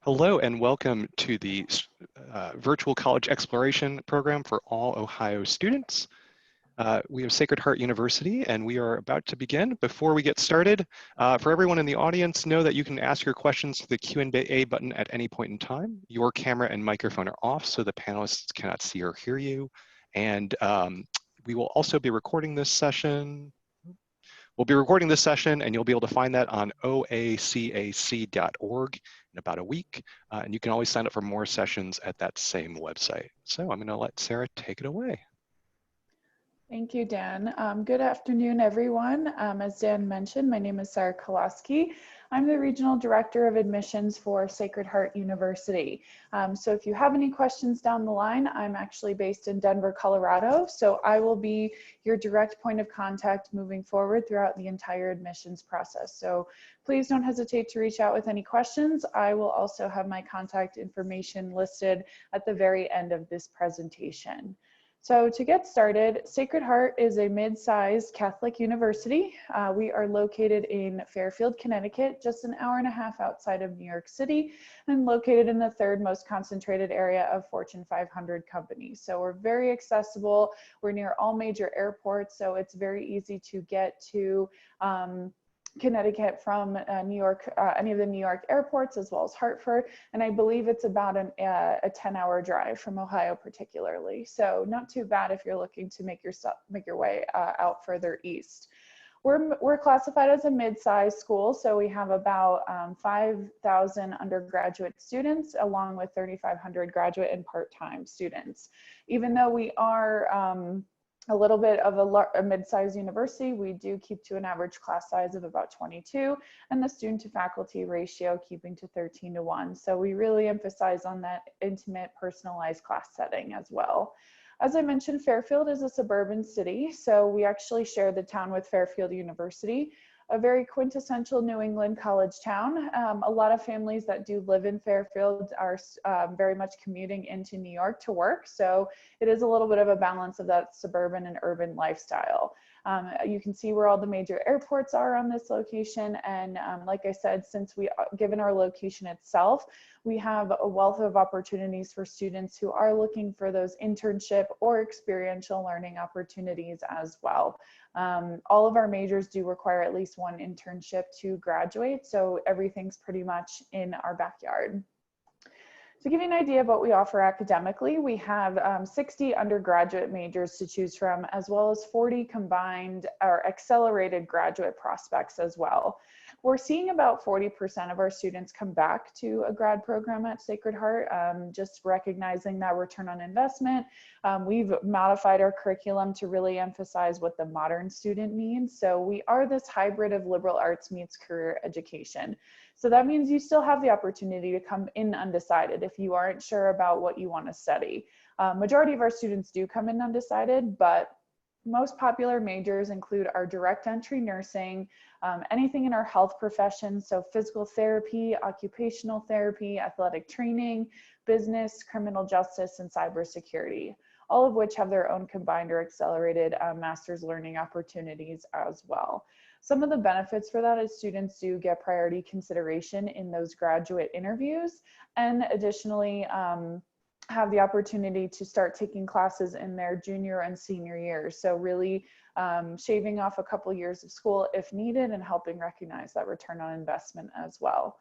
Hello and welcome to the Virtual College Exploration Program for all Ohio students. We have Sacred Heart University and we are about to begin. Before we get started, for everyone in the audience, know that you can ask your questions through the Q&A button at any point in time. Your camera and microphone are off so the panelists cannot see or hear you. And we will also be recording this session. We'll be recording this session and you'll be able to find that on oacac.org in about a week. And you can always sign up for more sessions at that same website. So I'm gonna let Sarah take it away. Thank you, Dan. Good afternoon, everyone. As Dan mentioned, my name is Sarah Kolaski. I'm the Regional Director of Admissions for Sacred Heart University. So if you have any questions down the line, I'm actually based in Denver, Colorado. So I will be your direct point of contact moving forward throughout the entire admissions process. So please don't hesitate to reach out with any questions. I will also have my contact information listed at the very end of this presentation. So to get started, Sacred Heart is a mid-sized Catholic university. We are located in Fairfield, Connecticut, just an hour and a half outside of New York City, and located in the third most concentrated area of Fortune 500 companies. So we're very accessible. We're near all major airports, so it's very easy to get to Connecticut from New York, any of the New York airports, as well as Hartford. And I believe it's about a 10-hour drive from Ohio particularly. So not too bad if you're looking to make your way out further east. We're classified as a mid-sized school, so we have about 5,000 undergraduate students along with 3,500 graduate and part-time students. Even though we are a little bit of a mid-sized university, we do keep to an average class size of about 22 and the student to faculty ratio keeping to 13:1. So we really emphasize on that intimate, personalized class setting as well. As I mentioned, Fairfield is a suburban city, so we actually share the town with Fairfield University, a very quintessential New England college town. A lot of families that do live in Fairfield are very much commuting into New York to work. So it is a little bit of a balance of that suburban and urban lifestyle. You can see where all the major airports are on this location. And like I said, given our location itself, we have a wealth of opportunities for students who are looking for those internship or experiential learning opportunities as well. All of our majors do require at least one internship to graduate, so everything's pretty much in our backyard. To give you an idea of what we offer academically, we have 60 undergraduate majors to choose from, as well as 40 combined or accelerated graduate prospects as well. We're seeing about 40% of our students come back to a grad program at Sacred Heart, just recognizing that return on investment. We've modified our curriculum to really emphasize what the modern student needs. So we are this hybrid of liberal arts meets career education. So that means you still have the opportunity to come in undecided if you aren't sure about what you want to study. Majority of our students do come in undecided, but most popular majors include our direct entry nursing, anything in our health profession, so physical therapy, occupational therapy, athletic training, business, criminal justice, and cybersecurity, all of which have their own combined or accelerated master's learning opportunities as well. Some of the benefits for that is students do get priority consideration in those graduate interviews, and additionally have the opportunity to start taking classes in their junior and senior years. So really shaving off a couple years of school if needed and helping recognize that return on investment as well.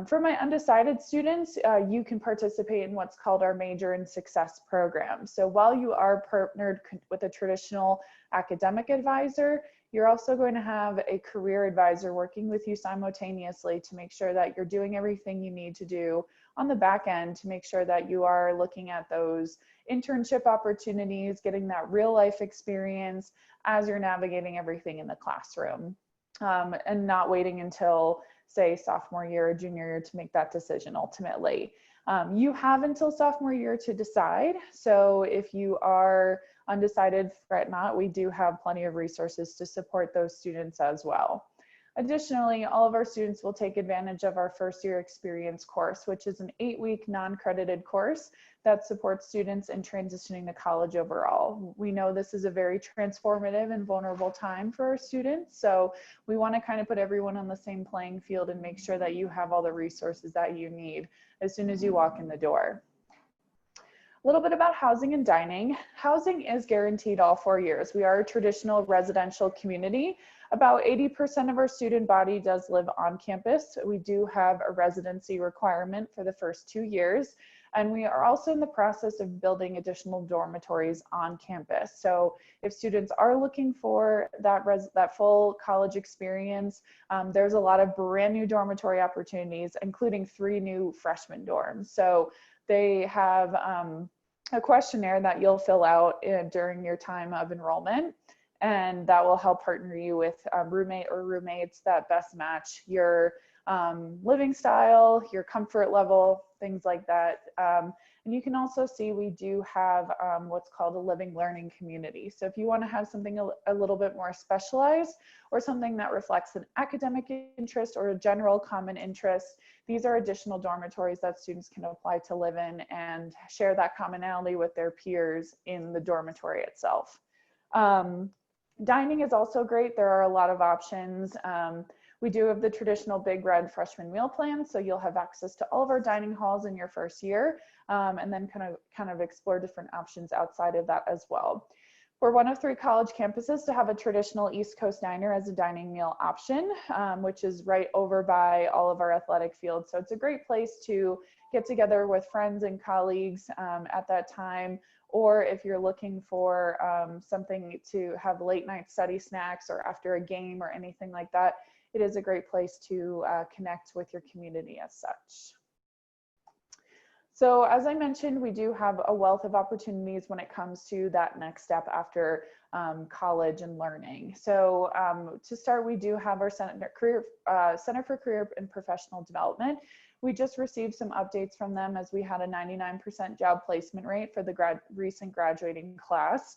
For my undecided students, you can participate in what's called our Major in Success program. So while you are partnered with a traditional academic advisor, you're also going to have a career advisor working with you simultaneously to make sure that you're doing everything you need to do on the back end to make sure that you are looking at those internship opportunities, getting that real life experience as you're navigating everything in the classroom, and not waiting until, say, sophomore year or junior year to make that decision ultimately. You have until sophomore year to decide. So if you are undecided, fret not. We do have plenty of resources to support those students as well. Additionally, all of our students will take advantage of our first year experience course, which is an 8-week non-credited course that supports students in transitioning to college overall. We know this is a very transformative and vulnerable time for our students, so we want to kind of put everyone on the same playing field and make sure that you have all the resources that you need as soon as you walk in the door. A little bit about housing and dining. Housing is guaranteed all 4 years. We are a traditional residential community. About 80% of our student body does live on campus. We do have a residency requirement for the first 2 years. And we are also in the process of building additional dormitories on campus. So if students are looking for that full college experience, there's a lot of brand new dormitory opportunities, including 3 new freshman dorms. So they have a questionnaire that you'll fill out during your time of enrollment, and that will help partner you with a roommate or roommates that best match your living style, your comfort level, things like that. And you can also see we do have what's called a living learning community. So if you want to have something a little bit more specialized or something that reflects an academic interest or a general common interest, these are additional dormitories that students can apply to live in and share that commonality with their peers in the dormitory itself. Dining is also great. There are a lot of options. We do have the traditional Big Red freshman meal plan, so you'll have access to all of our dining halls in your first year, and then kind of explore different options outside of that as well. We're one of 3 college campuses to have a traditional East Coast diner as a dining meal option, which is right over by all of our athletic fields. So it's a great place to get together with friends and colleagues at that time, or if you're looking for something to have late night study snacks or after a game or anything like that, it is a great place to connect with your community as such. So as I mentioned, we do have a wealth of opportunities when it comes to that next step after college and learning. So to start, we do have our Center for Career and Professional Development. We just received some updates from them as we had a 99% job placement rate for the recent graduating class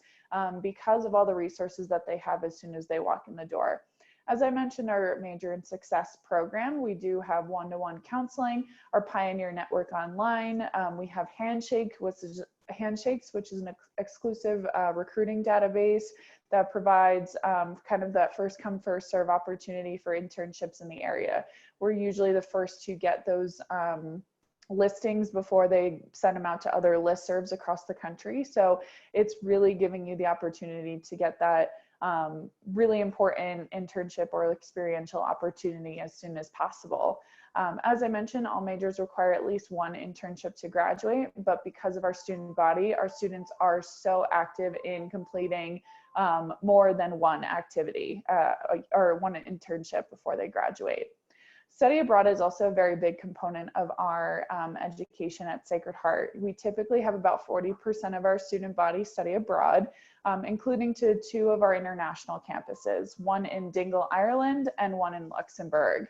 because of all the resources that they have as soon as they walk in the door. As I mentioned, our Major in Success program, we do have one-to-one counseling, our Pioneer Network online. We have Handshakes, which is an exclusive recruiting database that provides kind of that first come, first serve opportunity for internships in the area. We're usually the first to get those listings before they send them out to other listservs across the country. So it's really giving you the opportunity to get that really important internship or experiential opportunity as soon as possible. As I mentioned, all majors require at least 1 internship to graduate, but because of our student body, our students are so active in completing more than 1 activity or 1 internship before they graduate. Study abroad is also a very big component of our education at Sacred Heart. We typically have about 40% of our student body study abroad, including to 2 of our international campuses, 1 in Dingle, Ireland, and 1 in Luxembourg.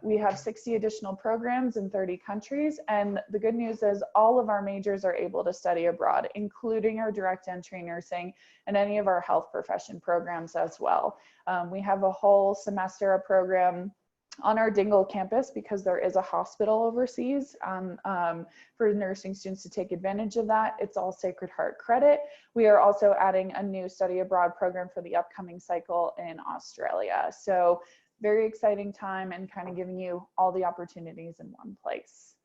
We have 60 additional programs in 30 countries, and the good news is all of our majors are able to study abroad, including our direct entry nursing and any of our health profession programs as well. We have a whole semester program on our Dingle campus because there is a hospital overseas for nursing students to take advantage of that. It's all Sacred Heart credit. We are also adding a new study abroad program for the upcoming cycle in Australia. So very exciting time and kind of giving you all the opportunities in one place.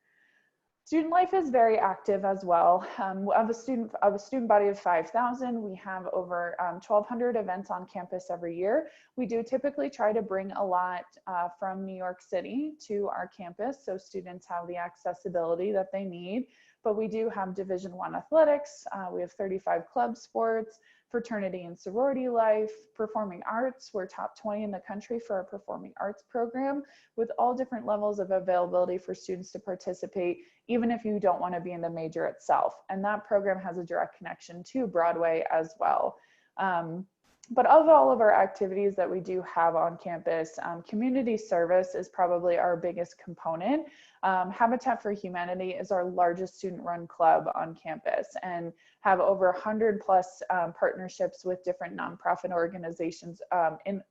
Student life is very active as well. Of a student body of 5,000, we have over 1,200 events on campus every year. We do typically try to bring a lot from New York City to our campus so students have the accessibility that they need. But we do have Division I athletics. We have 35 club sports, fraternity and sorority life, performing arts. We're top 20 in the country for our performing arts program with all different levels of availability for students to participate, even if you don't want to be in the major itself. And that program has a direct connection to Broadway as well. But of all of our activities that we do have on campus, community service is probably our biggest component. Habitat for Humanity is our largest student-run club on campus and have over 100 plus partnerships with different nonprofit organizations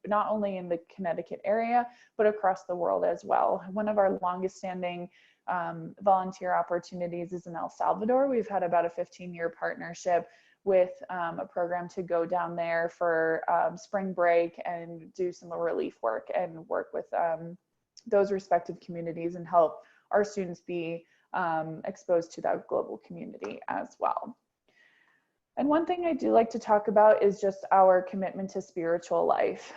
not only in the Connecticut area, but across the world as well. One of our longest standing volunteer opportunities is in El Salvador. We've had about a 15-year partnership with a program to go down there for spring break and do some relief work and work with those respective communities and help our students be exposed to that global community as well. And one thing I do like to talk about is just our commitment to spiritual life.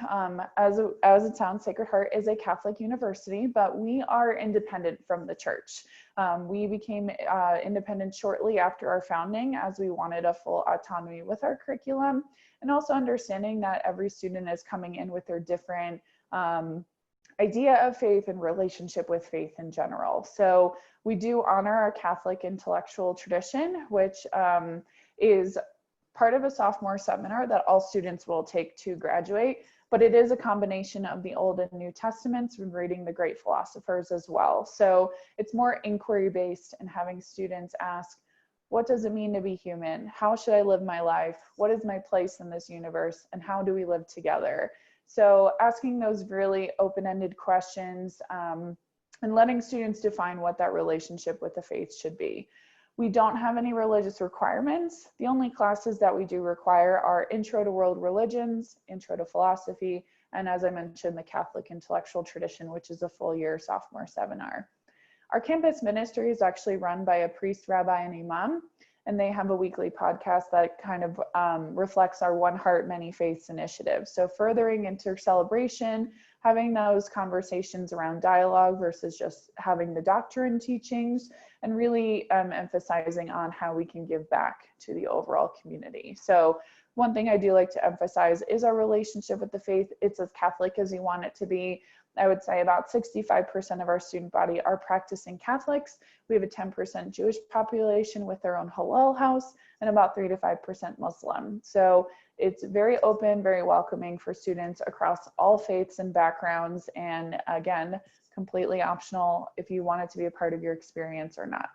As it sounds, Sacred Heart is a Catholic university, but we are independent from the church. We became independent shortly after our founding, as we wanted a full autonomy with our curriculum, and also understanding that every student is coming in with their different idea of faith and relationship with faith in general. So we do honor our Catholic intellectual tradition, which is part of a sophomore seminar that all students will take to graduate, but it is a combination of the Old and New Testaments and reading the great philosophers as well. So it's more inquiry based and having students ask, what does it mean to be human? How should I live my life? What is my place in this universe? And how do we live together? So asking those really open-ended questions and letting students define what that relationship with the faith should be. We don't have any religious requirements. The only classes that we do require are Intro to World Religions, Intro to Philosophy, and as I mentioned, the Catholic Intellectual Tradition, which is a full year sophomore seminar. Our campus ministry is actually run by a priest, rabbi, and imam, and they have a weekly podcast that kind of reflects our One Heart, Many Faiths initiative. So furthering inter-celebration, having those conversations around dialogue versus just having the doctrine teachings, and really emphasizing on how we can give back to the overall community. So one thing I do like to emphasize is our relationship with the faith. It's as Catholic as you want it to be. I would say about 65% of our student body are practicing Catholics. We have a 10% Jewish population with their own halal house and about 3 to 5% Muslim. So it's very open, very welcoming for students across all faiths and backgrounds. And again, completely optional if you want it to be a part of your experience or not.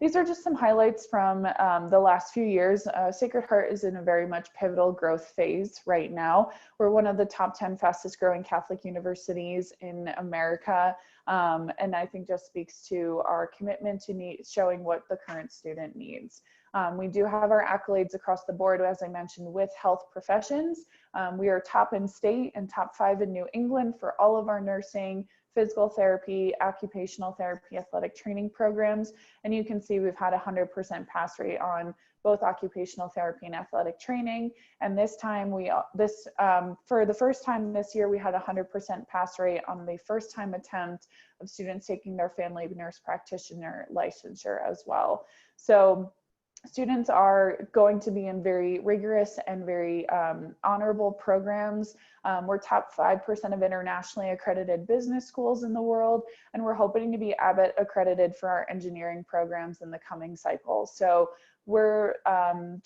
These are just some highlights from the last few years. Sacred Heart is in a very much pivotal growth phase right now. We're one of the top 10 fastest growing Catholic universities in America. And I think just speaks to our commitment to showing what the current student needs. We do have our accolades across the board, as I mentioned, with health professions. We are top in state and top 5 in New England for all of our nursing, physical therapy, occupational therapy, athletic training programs. And you can see we've had a 100% pass rate on both occupational therapy and athletic training. And this time for the first time this year, we had a 100% pass rate on the first time attempt of students taking their family nurse practitioner licensure as well. So students are going to be in very rigorous and very honorable programs. We're top 5% of internationally accredited business schools in the world, and we're hoping to be Abbott accredited for our engineering programs in the coming cycle. So we're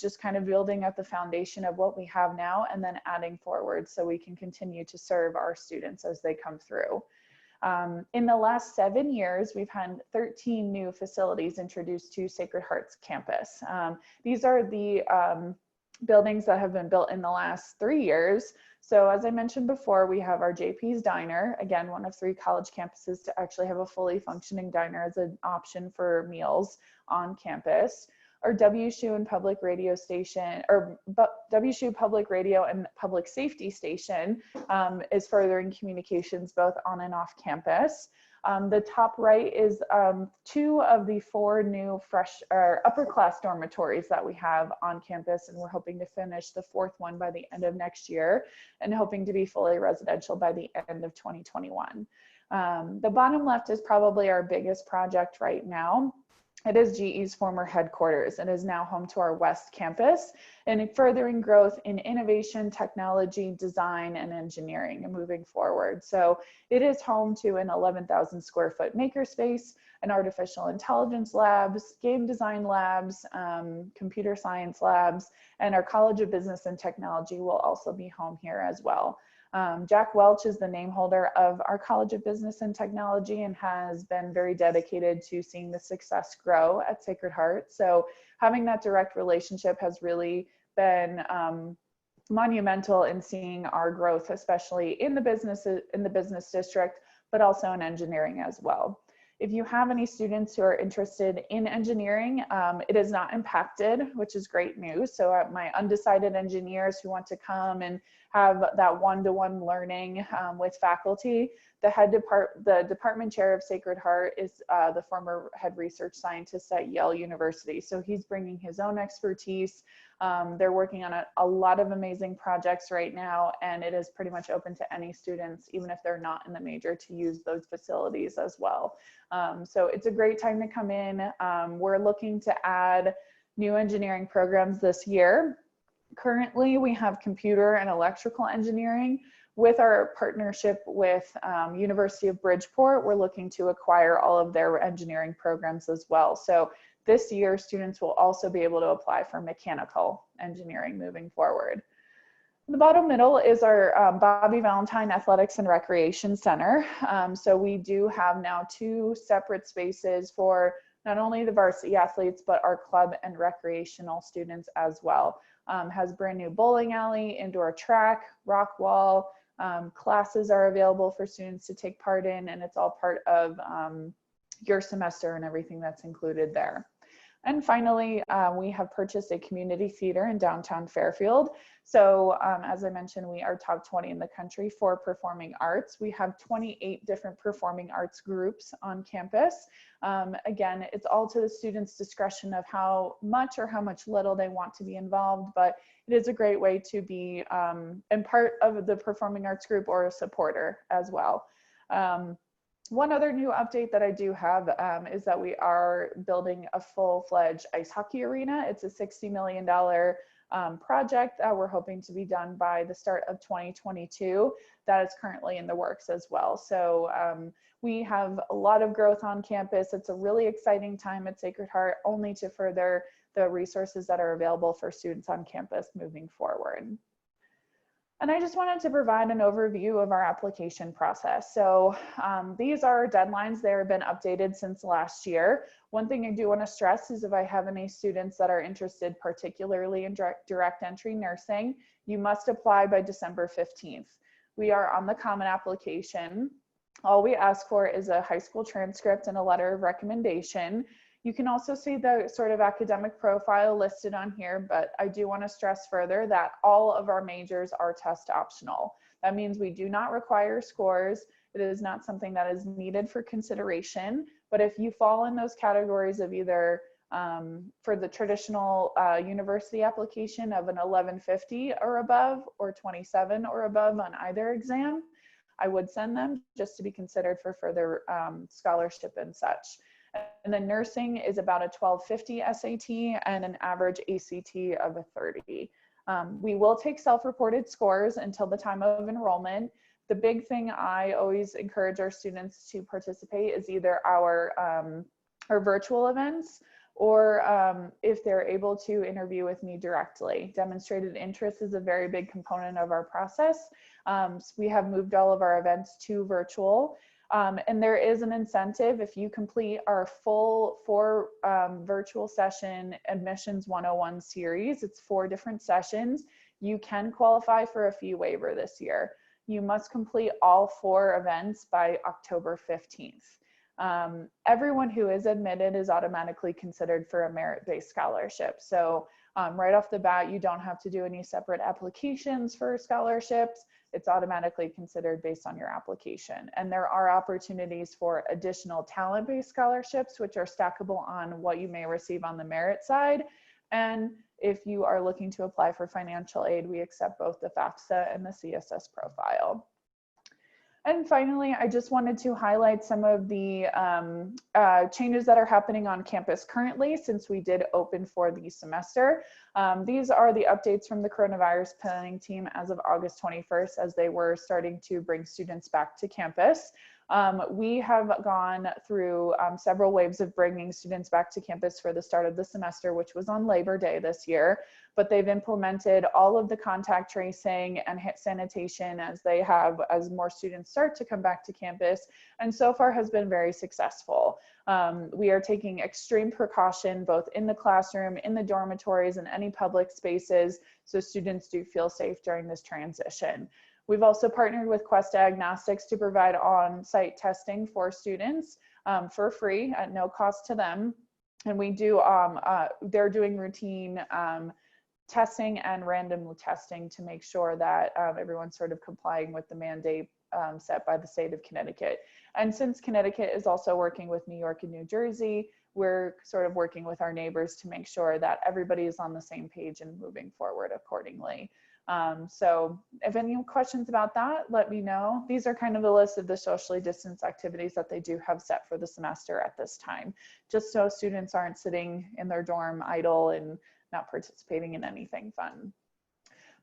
just kind of building up the foundation of what we have now and then adding forward so we can continue to serve our students as they come through. In the last 7 years, we've had 13 new facilities introduced to Sacred Heart's campus. These are the buildings that have been built in the last 3 years. So as I mentioned before, we have our JP's Diner, again, one of 3 college campuses to actually have a fully functioning diner as an option for meals on campus. Our WSHU and public radio station, or WSHU public radio and public safety station is furthering communications both on and off campus. The top right is 2 of the 4 new upper class dormitories that we have on campus, and we're hoping to finish the 4th one by the end of next year and hoping to be fully residential by the end of 2021. The bottom left is probably our biggest project right now. It is GE's former headquarters and is now home to our West Campus and furthering growth in innovation, technology, design, and engineering and moving forward. So it is home to an 11,000 square foot makerspace, an artificial intelligence labs, game design labs, computer science labs, and our College of Business and Technology will also be home here as well. Jack Welch is the name holder of our College of Business and Technology and has been very dedicated to seeing the success grow at Sacred Heart. So having that direct relationship has really been monumental in seeing our growth, especially in the business district, but also in engineering as well. If you have any students who are interested in engineering, it is not impacted, which is great news. So my undecided engineers who want to come and have that one-to-one learning with faculty, the department chair of Sacred Heart is the former head research scientist at Yale University. So he's bringing his own expertise. They're working on a lot of amazing projects right now, and it is pretty much open to any students, even if they're not in the major, to use those facilities as well. So it's a great time to come in. We're looking to add new engineering programs this year. Currently, we have computer and electrical engineering. With our partnership with University of Bridgeport, we're looking to acquire all of their engineering programs as well. So this year, students will also be able to apply for mechanical engineering moving forward. In the bottom middle is our Bobby Valentine Athletics and Recreation Center. So we do have now 2 separate spaces for not only the varsity athletes, but our club and recreational students as well. Has brand new bowling alley, indoor track, rock wall. Classes are available for students to take part in, and it's all part of your semester and everything that's included there. And finally, we have purchased a community theater in downtown Fairfield. So as I mentioned, we are top 20 in the country for performing arts. We have 28 different performing arts groups on campus. Again, it's all to the students' discretion of how much or how much little they want to be involved, but it is a great way to be in part of the performing arts group or a supporter as well. One other new update that I do have is that we are building a full-fledged ice hockey arena. It's a $60 million project that we're hoping to be done by the start of 2022. That is currently in the works as well. So we have a lot of growth on campus. It's a really exciting time at Sacred Heart, only to further the resources that are available for students on campus moving forward. And I just wanted to provide an overview of our application process. So these are deadlines. They have been updated since last year. One thing I do want to stress is if I have any students that are interested particularly in direct entry nursing, you must apply by December 15th. We are on the Common Application. All we ask for is a high school transcript and a letter of recommendation. You can also see the sort of academic profile listed on here, but I do want to stress further that all of our majors are test optional. That means we do not require scores. It is not something that is needed for consideration, but if you fall in those categories of either for the traditional university application of an 1150 or above, or 27 or above on either exam, I would send them just to be considered for further scholarship and such. And then nursing is about a 1250 SAT and an average ACT of a 30. We will take self-reported scores until the time of enrollment. The big thing I always encourage our students to participate is either our virtual events, or if they're able to interview with me directly. Demonstrated interest is a very big component of our process. So we have moved all of our events to virtual. And there is an incentive if you complete our full 4 virtual session Admissions 101 series. It's 4 different sessions. You can qualify for a fee waiver this year. You must complete all 4 events by October 15th. Everyone who is admitted is automatically considered for a merit-based scholarship. So right off the bat, you don't have to do any separate applications for scholarships. It's automatically considered based on your application. And there are opportunities for additional talent-based scholarships, which are stackable on what you may receive on the merit side. And if you are looking to apply for financial aid, we accept both the FAFSA and the CSS profile. And finally, I just wanted to highlight some of the changes that are happening on campus currently since we did open for the semester. These are the updates from the coronavirus planning team as of August 21st, as they were starting to bring students back to campus. We have gone through several waves of bringing students back to campus for the start of the semester, which was on Labor Day this year, but they've implemented all of the contact tracing and sanitation as more students start to come back to campus, and so far has been very successful. We are taking extreme precaution both in the classroom, in the dormitories, and any public spaces, so students do feel safe during this transition. We've also partnered with Quest Diagnostics to provide on-site testing for students for free at no cost to them. And we do, they're doing routine testing and random testing to make sure that everyone's sort of complying with the mandate set by the state of Connecticut. And since Connecticut is also working with New York and New Jersey, we're sort of working with our neighbors to make sure that everybody is on the same page and moving forward accordingly. So if any questions about that, let me know. These are kind of the list of the socially distanced activities that they do have set for the semester at this time, just so students aren't sitting in their dorm idle and not participating in anything fun.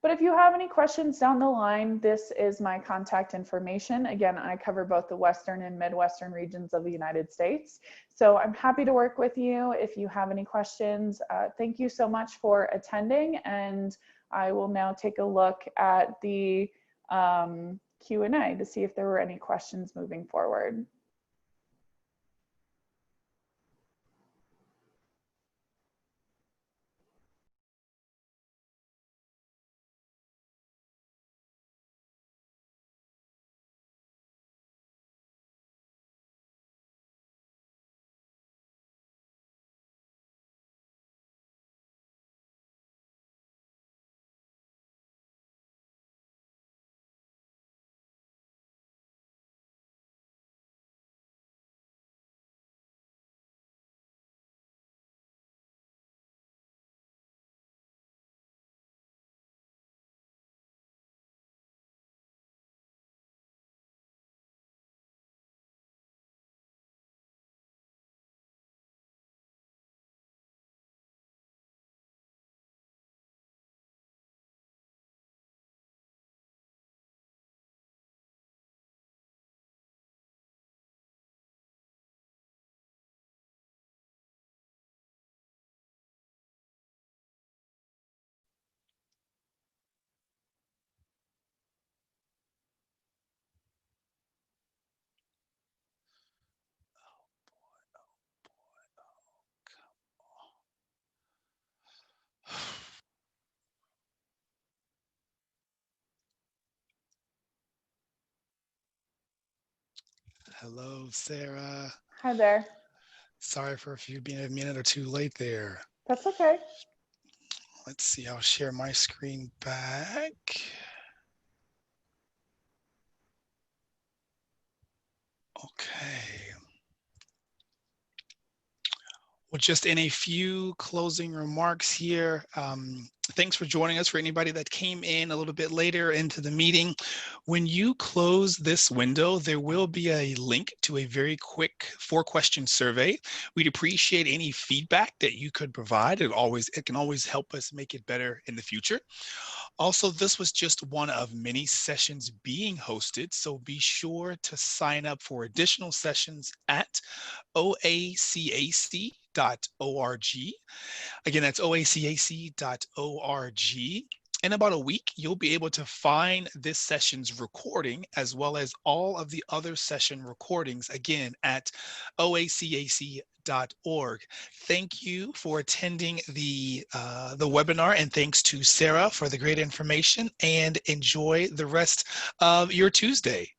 But if you have any questions down the line, this is my contact information. Again, I cover both the Western and Midwestern regions of the United States. So I'm happy to work with you if you have any questions. Thank you so much for attending, and I will now take a look at the Q&A to see if there were any questions moving forward. Hello, Sarah. Hi there. Sorry for being a minute or two late there. That's okay. Let's see, I'll share my screen back. Okay. Well, just in a few closing remarks here. Thanks for joining us. For anybody that came in a little bit later into the meeting, when you close this window, there will be a link to a very quick 4-question survey. We'd appreciate any feedback that you could provide. It can always help us make it better in the future. Also, this was just one of many sessions being hosted, so be sure to sign up for additional sessions at oacac.org. Again, that's oacac.org. In about a week, you'll be able to find this session's recording as well as all of the other session recordings, again, at oacac.org. Thank you for attending the webinar, and thanks to Sarah for the great information, and enjoy the rest of your Tuesday.